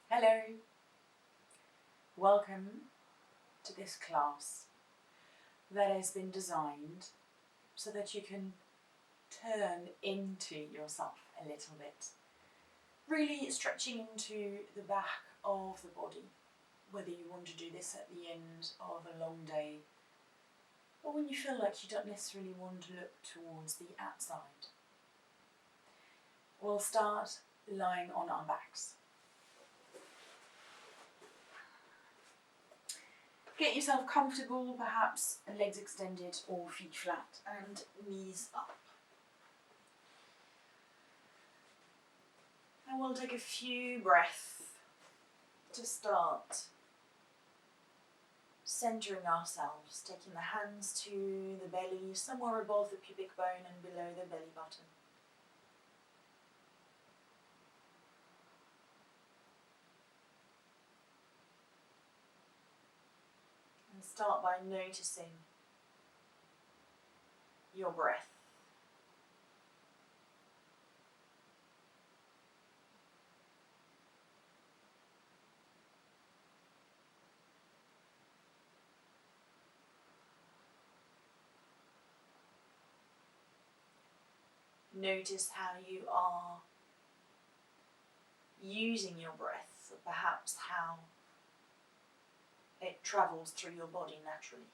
Hello, welcome to this class that has been designed so that you can turn into yourself a little bit. Really stretching into the back of the body, whether you want to do this at the end of a long day or when you feel like you don't necessarily want to look towards the outside. We'll start lying on our backs. Get yourself comfortable, perhaps legs extended or feet flat and knees up. And we'll take a few breaths to start centering ourselves, taking the hands to the belly, somewhere above the pubic bone and below the belly button. And start by noticing your breath. Notice how you are using your breath, or perhaps how it travels through your body naturally.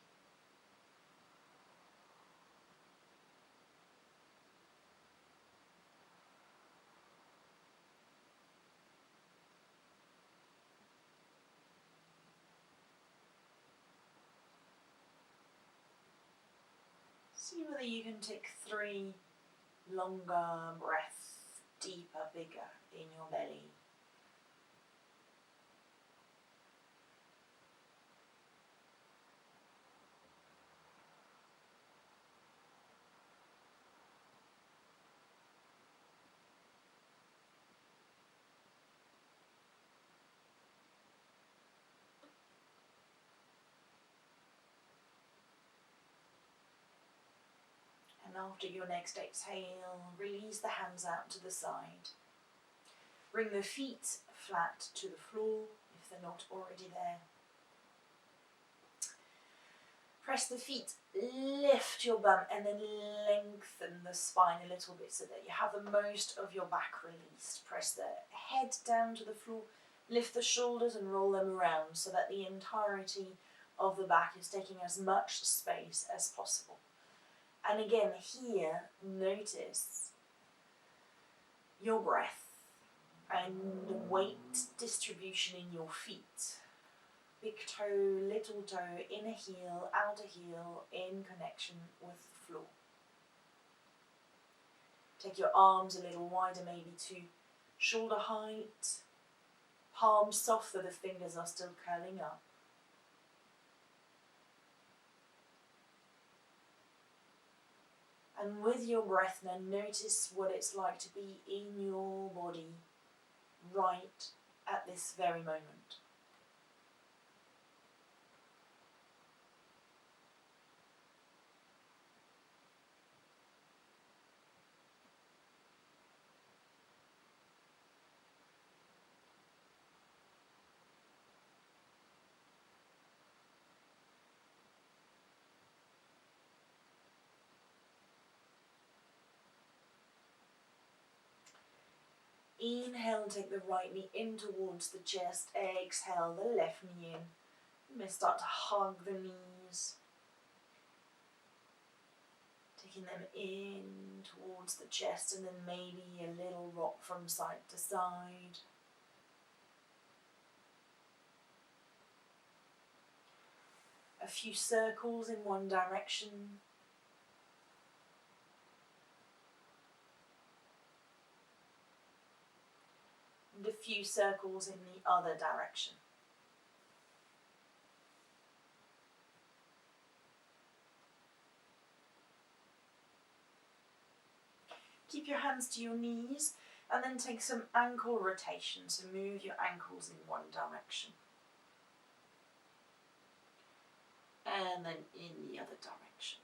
See whether you can take 3 longer breaths, deeper, bigger in your belly. And after your next exhale, release the hands out to the side. Bring the feet flat to the floor if they're not already there. Press the feet, lift your bum and then lengthen the spine a little bit so that you have the most of your back released. Press the head down to the floor, lift the shoulders and roll them around so that the entirety of the back is taking as much space as possible. And again, here, notice your breath and the weight distribution in your feet. Big toe, little toe, inner heel, outer heel, in connection with the floor. Take your arms a little wider, maybe to shoulder height. Palms soft, though the fingers are still curling up. And with your breath now, notice what it's like to be in your body right at this very moment. Inhale, take the right knee in towards the chest. Exhale, the left knee in. You may start to hug the knees. Taking them in towards the chest and then maybe a little rock from side to side. A few circles in one direction. And a few circles in the other direction. Keep your hands to your knees and then take some ankle rotation. So move your ankles in one direction. And then in the other direction.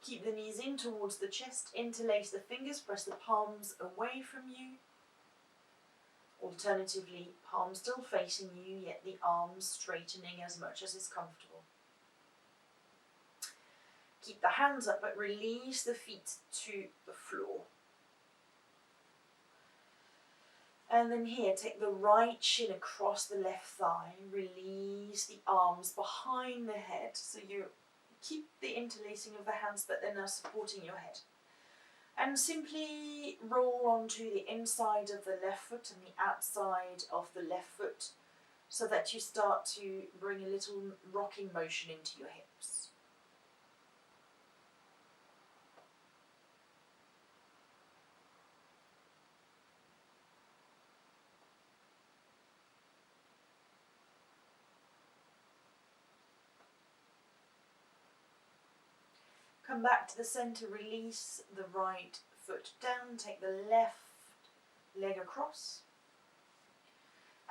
Keep the knees in towards the chest, interlace the fingers, press the palms away from you. Alternatively, palms still facing you, yet the arms straightening as much as is comfortable. Keep the hands up, but release the feet to the floor. And then here, take the right shin across the left thigh, release the arms behind the head, so you keep the interlacing of the hands, but they're now supporting your head. And simply roll onto the inside of the left foot and the outside of the left foot, so that you start to bring a little rocking motion into your hips. Come back to the center, release the right foot down, take the left leg across.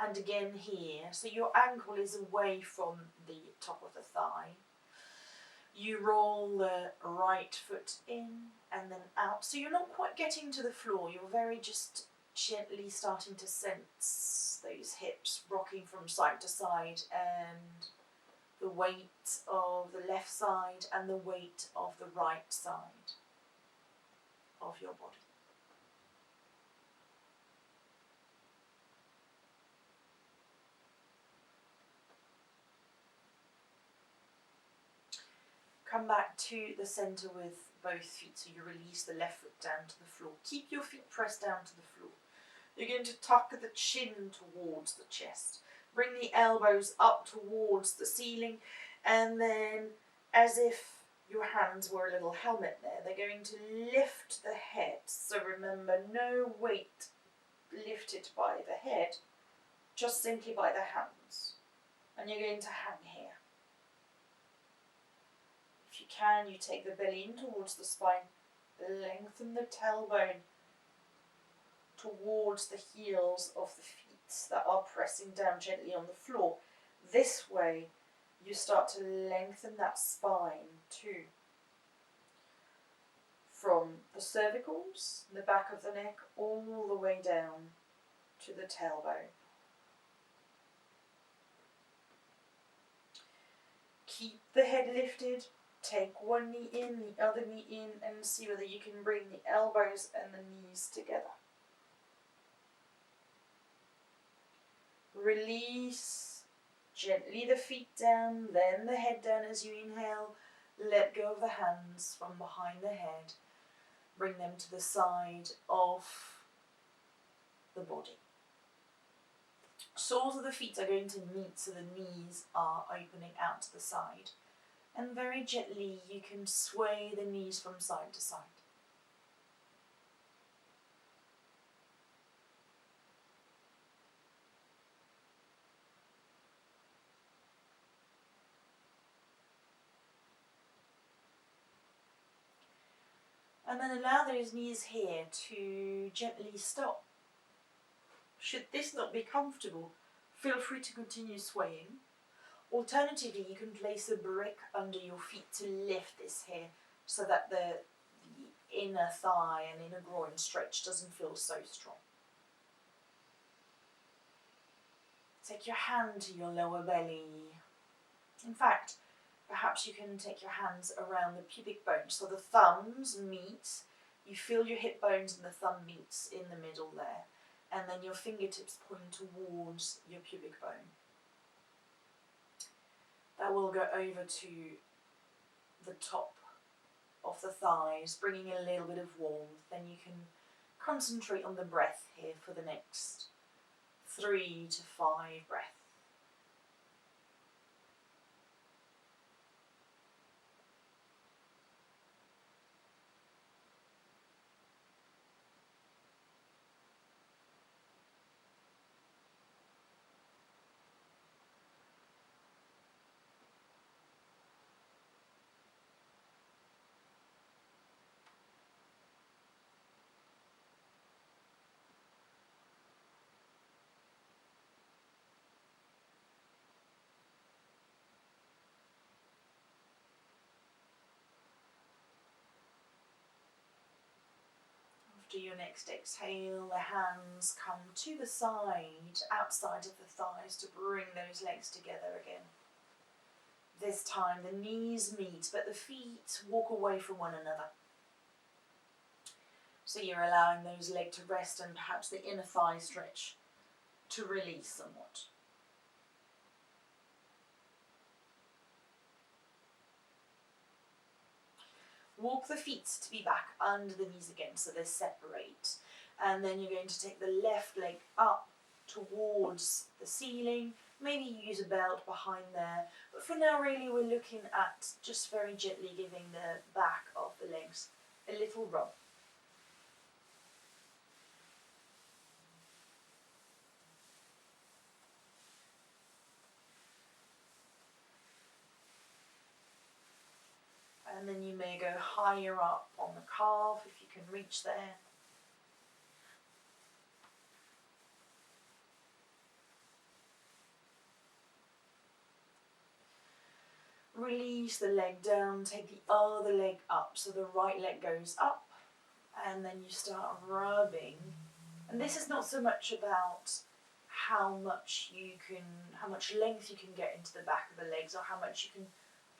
And again here, so your ankle is away from the top of the thigh. You roll the right foot in and then out. So you're not quite getting to the floor, you're very just gently starting to sense those hips rocking from side to side, and the weight of the left side and the weight of the right side of your body. Come back to the center with both feet, so you release the left foot down to the floor. Keep your feet pressed down to the floor. You're going to tuck the chin towards the chest. Bring the elbows up towards the ceiling, and then, as if your hands were a little helmet there, they're going to lift the head. So remember, no weight lifted by the head, just simply by the hands. And you're going to hang here. If you can, you take the belly in towards the spine, lengthen the tailbone towards the heels of the feet that are pressing down gently on the floor. This way, you start to lengthen that spine too. From the cervicals, the back of the neck, all the way down to the tailbone. Keep the head lifted. Take one knee in, the other knee in, and see whether you can bring the elbows and the knees together. Release gently the feet down, then the head down as you inhale. Let go of the hands from behind the head. Bring them to the side of the body. Soles of the feet are going to meet, so the knees are opening out to the side. And very gently you can sway the knees from side to side. And then allow those knees here to gently stop. Should this not be comfortable, feel free to continue swaying. Alternatively, you can place a brick under your feet to lift this here, so that the inner thigh and inner groin stretch doesn't feel so strong. Take your hand to your lower belly. In fact, perhaps you can take your hands around the pubic bone, so the thumbs meet. You feel your hip bones and the thumb meets in the middle there, and then your fingertips point towards your pubic bone. That will go over to the top of the thighs, bringing a little bit of warmth. Then you can concentrate on the breath here for the next 3 to 5 breaths. after your next exhale, the hands come to the side, outside of the thighs, to bring those legs together again. This time the knees meet, but the feet walk away from one another. So you're allowing those legs to rest and perhaps the inner thigh stretch to release somewhat. Walk the feet to be back under the knees again, so they separate. And then you're going to take the left leg up towards the ceiling. Maybe use a belt behind there. But for now, really, we're looking at just very gently giving the back of the legs a little rub. And then you may go higher up on the calf if you can reach there. Release the leg down, take the other leg up. So the right leg goes up and then you start rubbing. And this is not so much about how much length you can get into the back of the legs or how much you can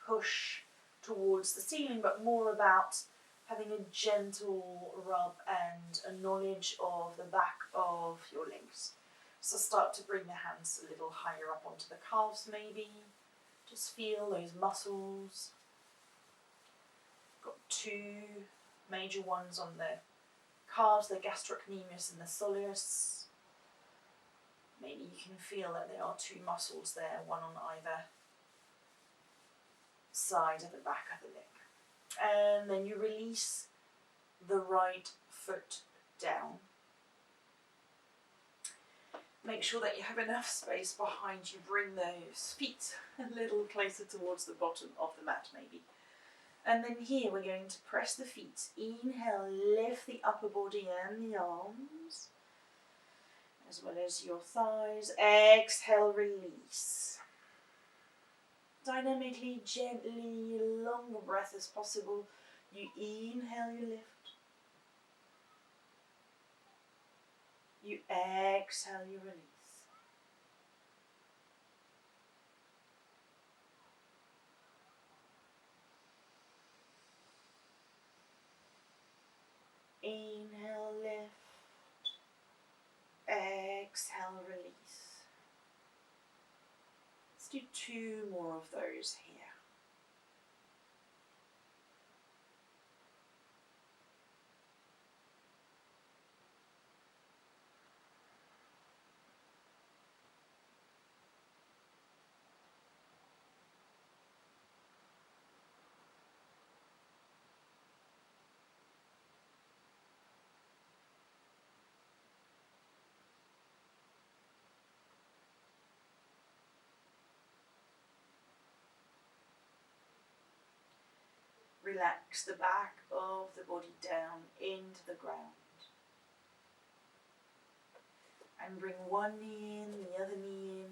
push towards the ceiling, but more about having a gentle rub and a knowledge of the back of your legs. So start to bring the hands a little higher up onto the calves maybe. Just feel those muscles. Got two major ones on the calves, the gastrocnemius and the soleus. Maybe you can feel that there are two muscles there, one on either side of the back of the leg. And then you release the right foot down. Make sure that you have enough space behind you. Bring those feet a little closer towards the bottom of the mat maybe. And then here we're going to press the feet. Inhale, lift the upper body and the arms, as well as your thighs. Exhale, release. Dynamically, gently, long breath as possible. You inhale, you lift. You exhale, you release. Inhale, lift. Exhale, release. Let's do two more of those here. Relax the back of the body down into the ground. And bring one knee in, the other knee in.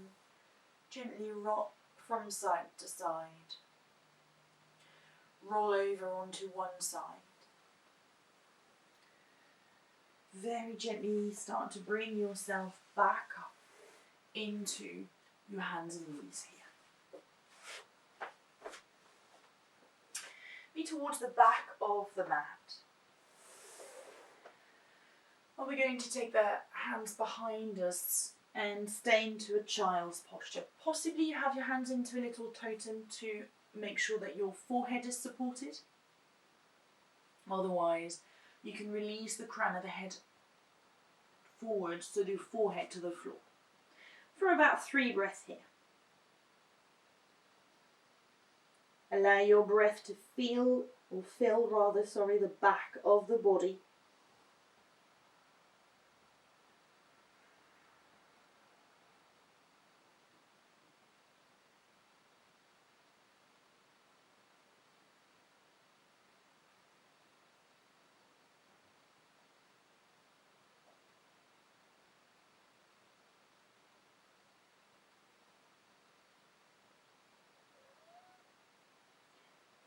Gently rock from side to side. Roll over onto one side. Very gently start to bring yourself back up into your hands and knees here. Be towards the back of the mat. And we're going to take the hands behind us and stay into a child's posture. Possibly you have your hands into a little totem to make sure that your forehead is supported. Otherwise, you can release the crown of the head forward, so the forehead to the floor. For about 3 breaths here. Allow your breath to fill the back of the body.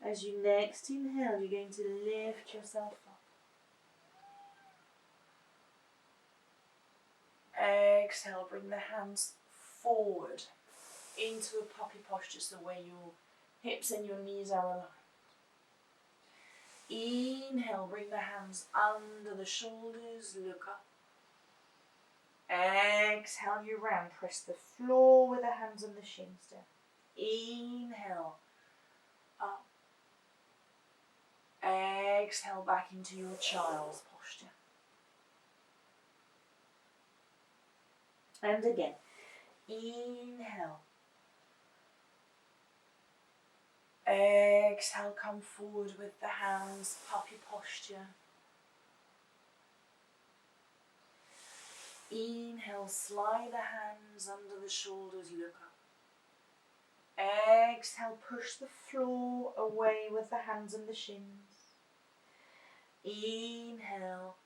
As you next inhale, you're going to lift yourself up. Exhale, bring the hands forward into a puppy posture, so where your hips and your knees are aligned. Inhale, bring the hands under the shoulders, look up. Exhale, you round, press the floor with the hands on the shins down. Inhale, up. Exhale, back into your child's posture. And again, inhale. Exhale, come forward with the hands, puppy posture. Inhale, slide the hands under the shoulders, look up. Exhale, push the floor away with the hands and the shins. Inhale.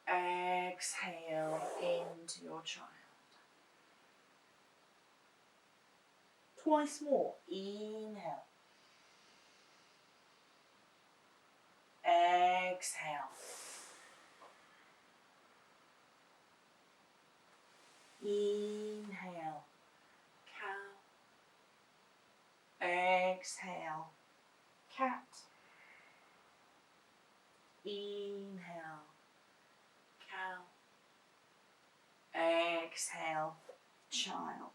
Exhale into your child. Twice more. Inhale. Exhale. Inhale. Cow. Exhale. Cat. Inhale. Cow. Exhale. Child.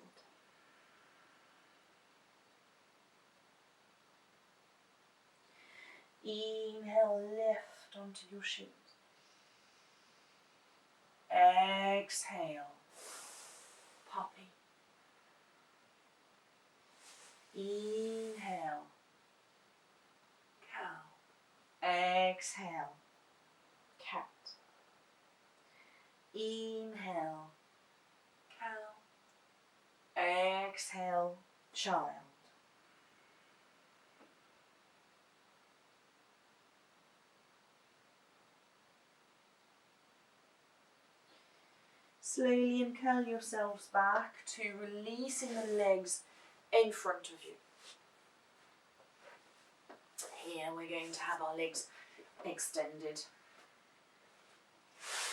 Inhale, lift onto your shins. Exhale, puppy. Inhale, cow. Exhale, cat. Inhale, cow. Exhale, child. Slowly curl yourselves back to releasing the legs in front of you. Here we're going to have our legs extended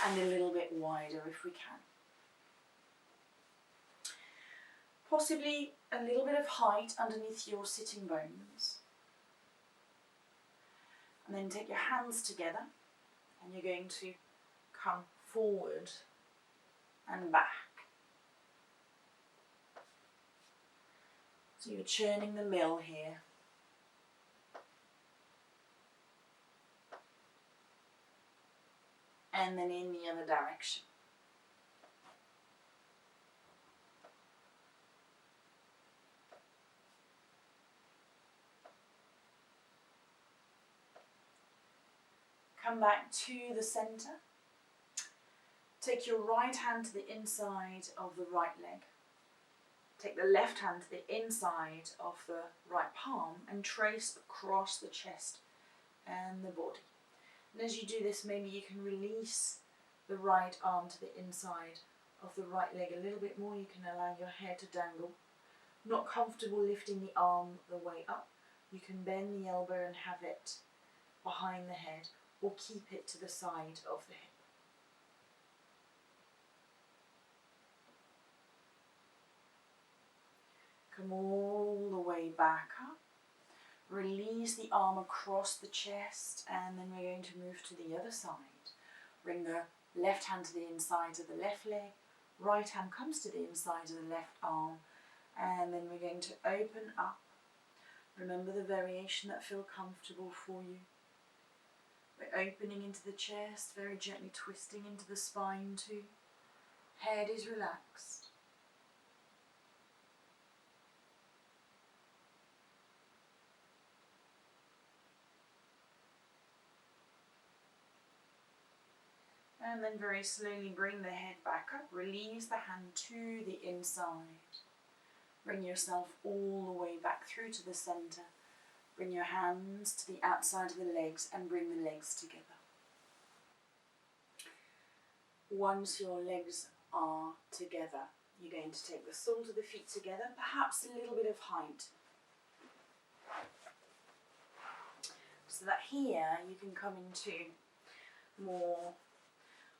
and a little bit wider if we can. Possibly a little bit of height underneath your sitting bones. And then take your hands together and you're going to come forward and back. So you're churning the mill here. And then in the other direction. Come back to the center. Take your right hand to the inside of the right leg. Take the left hand to the inside of the right palm and trace across the chest and the body. And as you do this, maybe you can release the right arm to the inside of the right leg a little bit more. You can allow your head to dangle. Not comfortable lifting the arm the way up, you can bend the elbow and have it behind the head, or keep it to the side of the hip. Come all the way back up. Release the arm across the chest, and then we're going to move to the other side. Bring the left hand to the inside of the left leg, right hand comes to the inside of the left arm, and then we're going to open up. Remember the variation that feel comfortable for you. We're opening into the chest, very gently twisting into the spine too. Head is relaxed. And then very slowly bring the head back up. Release the hand to the inside. Bring yourself all the way back through to the center. Bring your hands to the outside of the legs and bring the legs together. Once your legs are together, you're going to take the soles of the feet together, perhaps a little bit of height. So that here you can come into more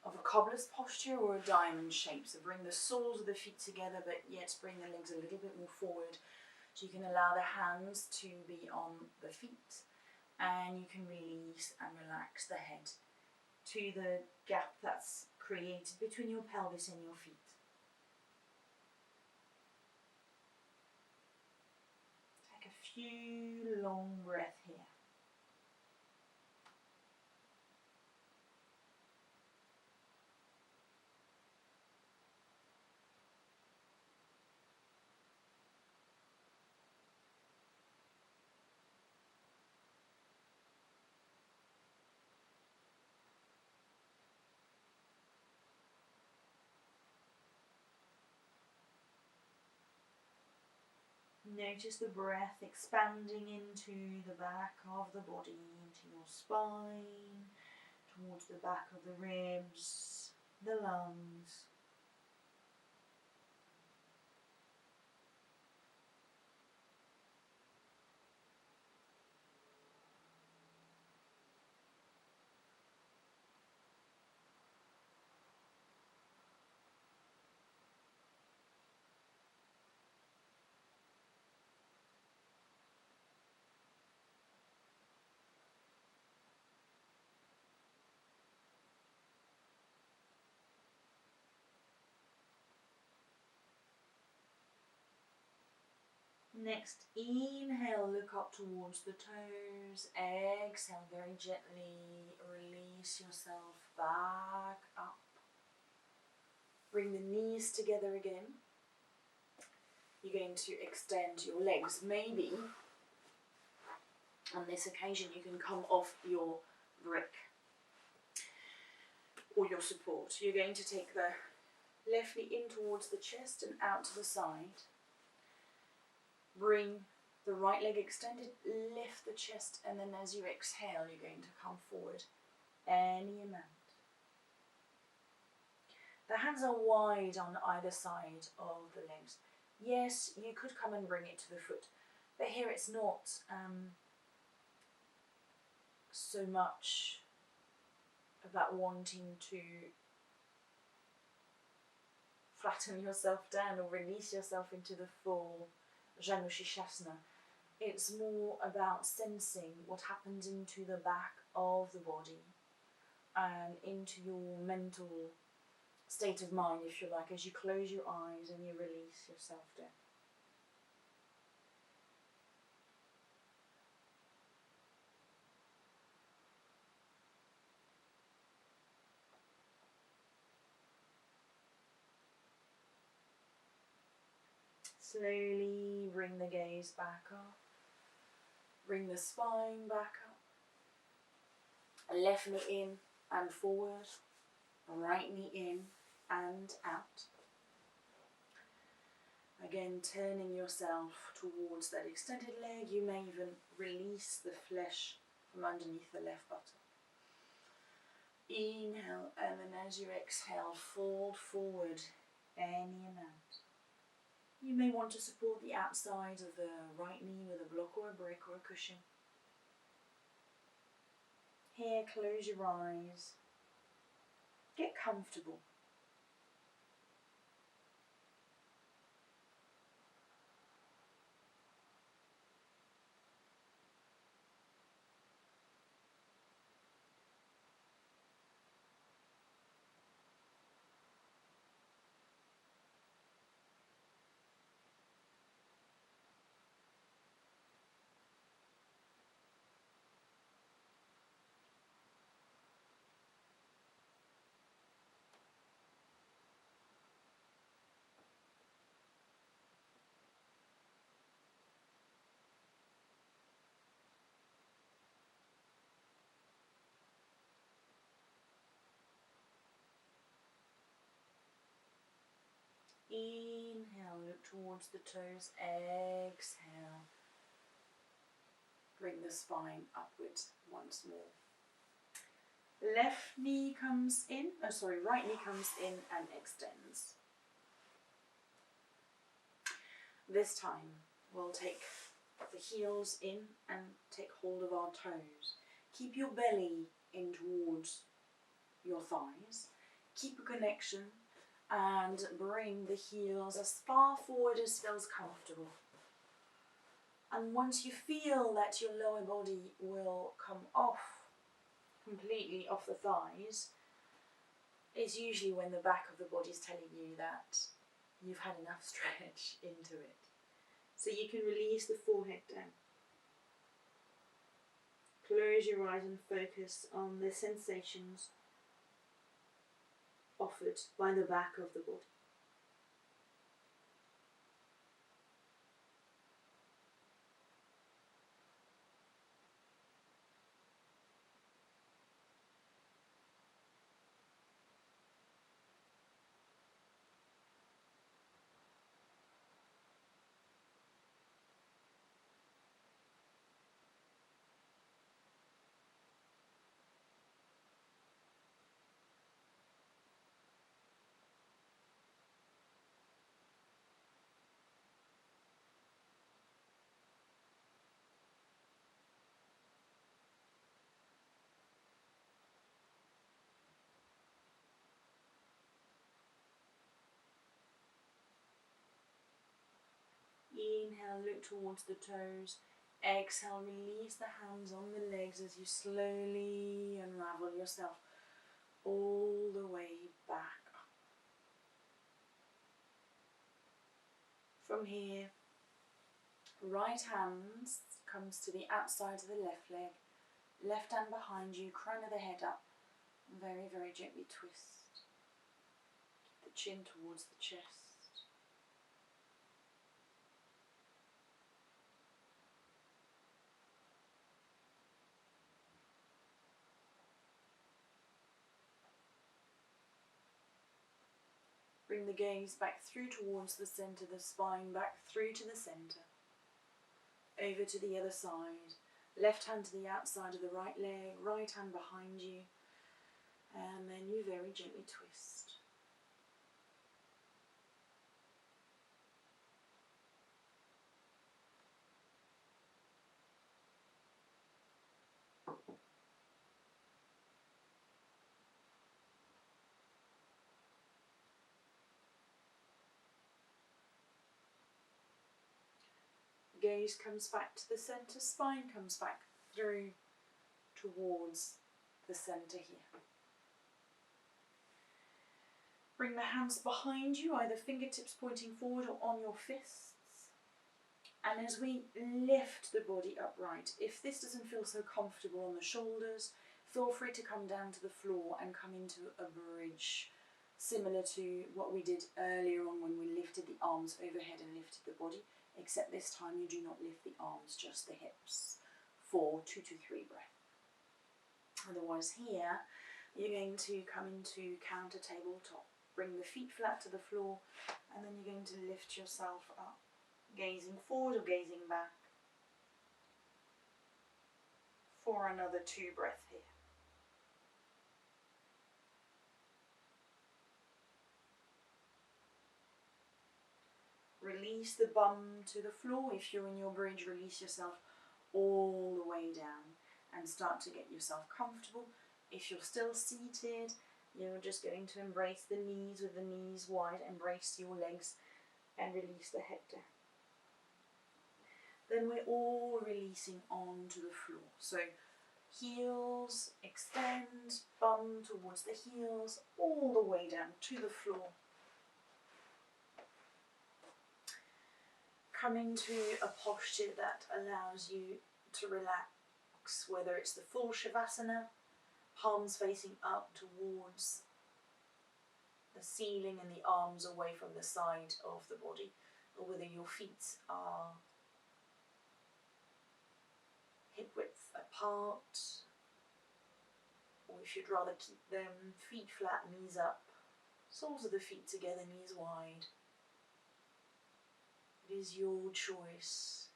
of a cobbler's posture or a diamond shape. So bring the soles of the feet together, but yet bring the legs a little bit more forward. So you can allow the hands to be on the feet, and you can release and relax the head to the gap that's created between your pelvis and your feet. Take a few long breaths here. Notice the breath expanding into the back of the body, into your spine, towards the back of the ribs, the lungs. Next, inhale, look up towards the toes. Exhale, very gently release yourself back up. Bring the knees together again. You're going to extend your legs. Maybe on this occasion you can come off your brick or your support. You're going to take the left knee in towards the chest and out to the side. Bring the right leg extended, lift the chest, and then as you exhale, you're going to come forward any amount. The hands are wide on either side of the legs. Yes, you could come and bring it to the foot, but here it's not so much about wanting to flatten yourself down or release yourself into the full Janushirshasana. It's more about sensing what happens into the back of the body and into your mental state of mind, if you like, as you close your eyes and you release yourself down. Slowly bring the gaze back up. Bring the spine back up. Left knee in and forward. Right knee in and out. Again, turning yourself towards that extended leg. You may even release the flesh from underneath the left buttock. Inhale, and then as you exhale, fold forward any amount. You may want to support the outside of the right knee with a block or a brick or a cushion. Here, close your eyes. Get comfortable. Inhale, look towards the toes. Exhale. Bring the spine upwards once more. Left knee comes in, right knee comes in and extends. This time we'll take the heels in and take hold of our toes. Keep your belly in towards your thighs. keep a connection and bring the heels as far forward as feels comfortable. And once you feel that your lower body will come off, completely off the thighs, it's usually when the back of the body is telling you that you've had enough stretch into it. So you can release the forehead down. Close your eyes and focus on the sensations offered by the back of the body. Inhale, look towards the toes. Exhale, release the hands on the legs as you slowly unravel yourself all the way back up. From here, right hand comes to the outside of the left leg, left hand behind you, crown of the head up, very, very gently twist. Keep the chin towards the chest. Bring the gaze back through towards the centre, the spine back through to the centre. Over to the other side. Left hand to the outside of the right leg, right hand behind you. And then you very gently twist. Gaze comes back to the centre, spine comes back through towards the centre here. Bring the hands behind you, either fingertips pointing forward or on your fists. And as we lift the body upright, if this doesn't feel so comfortable on the shoulders, feel free to come down to the floor and come into a bridge, similar to what we did earlier on when we lifted the arms overhead and lifted the body, except this time you do not lift the arms, just the hips, for 2 to 3 breaths. Otherwise here, you're going to come into counter tabletop. Bring the feet flat to the floor, and then you're going to lift yourself up, gazing forward or gazing back, for another 2 breaths here. Release the bum to the floor. If you're in your bridge, release yourself all the way down and start to get yourself comfortable. If you're still seated, you're just going to embrace the knees with the knees wide, embrace your legs and release the head down. Then we're all releasing onto the floor. So heels extend, bum towards the heels, all the way down to the floor. Come into a posture that allows you to relax, whether it's the full Shavasana, palms facing up towards the ceiling and the arms away from the side of the body, or whether your feet are hip width apart, or if you'd rather keep them feet flat, knees up, soles of the feet together, knees wide. It is your choice.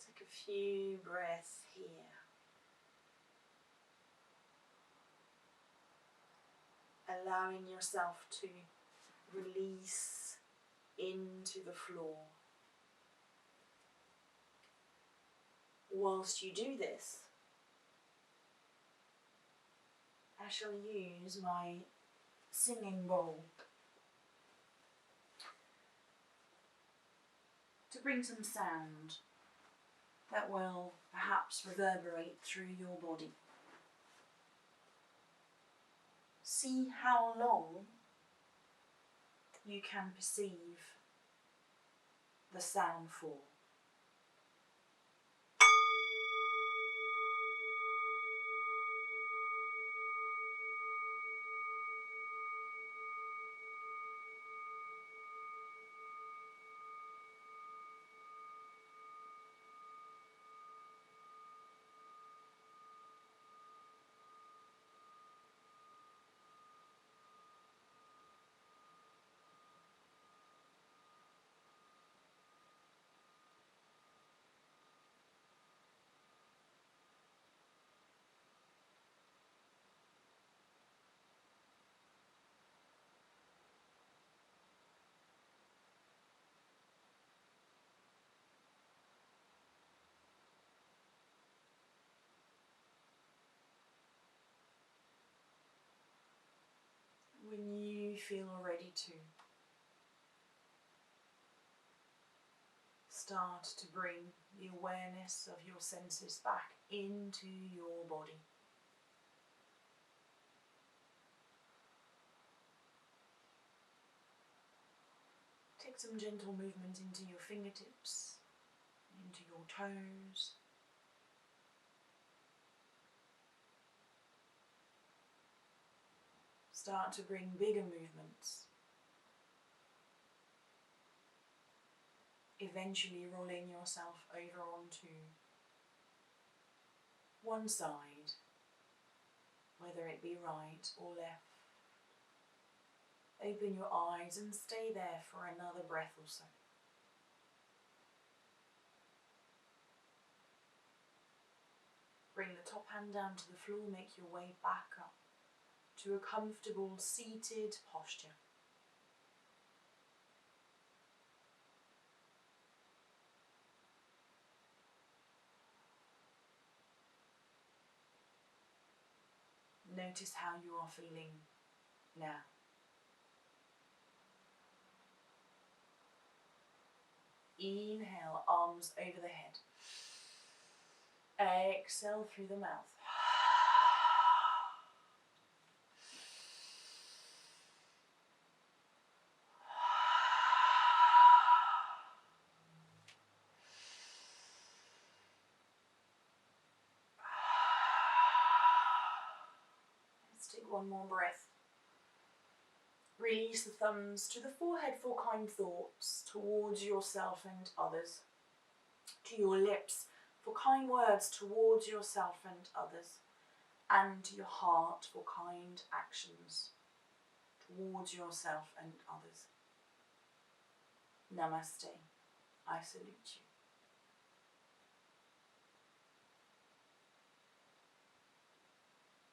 Take few breaths here. Allowing yourself to release into the floor. Whilst you do this, I shall use my singing bowl to bring some sound that will perhaps reverberate through your body. See how long you can perceive the sound for. When you feel ready to, start to bring the awareness of your senses back into your body. Take some gentle movement into your fingertips, into your toes. Start to bring bigger movements. Eventually rolling yourself over onto one side, whether it be right or left. Open your eyes and stay there for another breath or so. Bring the top hand down to the floor, make your way back up to a comfortable seated posture. Notice how you are feeling now. Inhale, arms over the head. Exhale through the mouth. Let's take one more breath. Release the thumbs to the forehead for kind thoughts towards yourself and others. To your lips for kind words towards yourself and others. And to your heart for kind actions towards yourself and others. Namaste. I salute you.